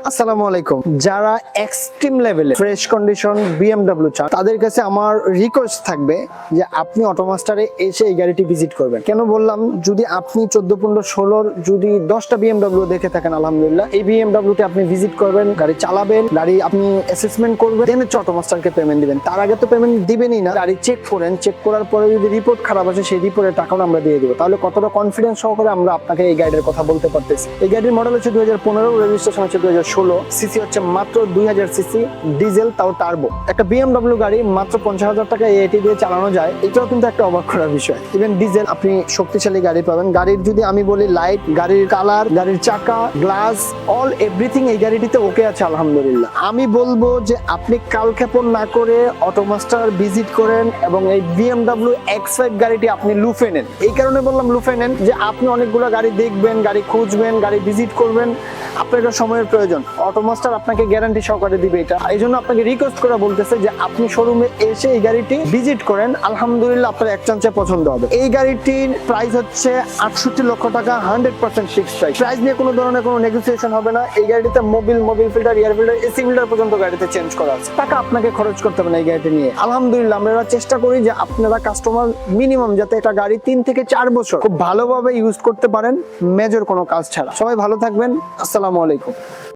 আসসালামু আলাইকুম। যারা এক্সট্রিম লেভেলে ফ্রেশ কন্ডিশন বিএমডব্লিউ চান তাদের কাছে আমার রিকোয়েস্ট থাকবে যে আপনি অটোমাস্টারে এসে এই গাড়িটি ভিজিট করবেন। কেন বললাম, যদি আপনি 14, 15, 16 যদি 10টা বিএমডব্লিউ দেখে থাকেন, আলহামদুলিল্লাহ এই বিএমডব্লিউতে আপনি ভিজিট করবেন, গাড়ি চালাবেন, গাড়ি আপনি অ্যাসেসমেন্ট করবেন, দেন হচ্ছে অটোমাস্টারকে পেমেন্ট দিবেন। তার আগে তো পেমেন্ট দিবেনই না। গাড়ি চেক করেন, চেক করার পরে যদি রিপোর্ট খারাপ আছে সেই রিপোর্টের টাকাও আমরা দিয়ে দেবো। তাহলে কতটা কনফিডেন্স সহকারে আমরা আপনাকে এই গাড়ির কথা বলতে পারতেছি। এই গাড়ির মডেল হচ্ছে 2015, রেজিস্ট্রেশন হচ্ছে 2016, সিসি হচ্ছে মাত্র 2000 সিসি, ডিজেল, তাও টার্বো। একটা বিএমডব্লিউ গাড়ি মাত্র 50,000 টাকা এআইটি দিয়ে চালানো যায়, এটাও কিন্তু একটা অবাক করার বিষয়। ইভেন ডিজেল আপনি শক্তিশালী গাড়ি পাবেন। গাড়ির যদি আমি বলি লাইট, গাড়ির কালার, গাড়ির চাকা, গ্লাস, অল এভরিথিং এই গাড়িটিতে ওকে আছে আলহামদুলিল্লাহ। আমি বলবো যে আপনি কালক্ষেপণ না করে অটোমাস্টার ভিজিট করেন এবং এই বিএমডব্লিউ X5 গাড়িটি আপনি লুফে নেন। এই কারণে বললাম লুফে নেন যে আপনি অনেকগুলো গাড়ি দেখবেন, গাড়ি খুঁজবেন, গাড়ি ভিজিট করবেন, আপনার এটা সময়ের প্রয়োজন। অটোমাস্টার আপনাকে গ্যারান্টি সহকারে দিবে এটা। এই জন্য আপনাকে রিকোয়েস্ট করে বলতেছে যে আপনি শোরুমে এসে এই গাড়িটি ভিজিট করেন, আলহামদুলিল্লাহ আপনার এক চান্সে পছন্দ হবে। এই গাড়িটির প্রাইস হচ্ছে 68 লক্ষ টাকা, 100% ফিক্সড প্রাইস। প্রাইস নিয়ে কোনো ধরনের কোনো নেগোসিয়েশন হবে না। এই গাড়িতে Mobil filter, air filter, AC filter পর্যন্ত গাড়িতে চেঞ্জ করা আছে। টাকা আপনাকে খরচ করতে হবে না এই গাড়িটি নিয়ে। আলহামদুলিল্লাহ আমরা চেষ্টা করি যে আপনারা কাস্টমার মিনিমাম যাতে একটা গাড়ি 3 থেকে 4 বছর খুব ভালোভাবে ইউজ করতে পারেন, মেজর কোনো কাজ ছাড়া। সবাই ভালো থাকবেন। আসসালামু আলাইকুম।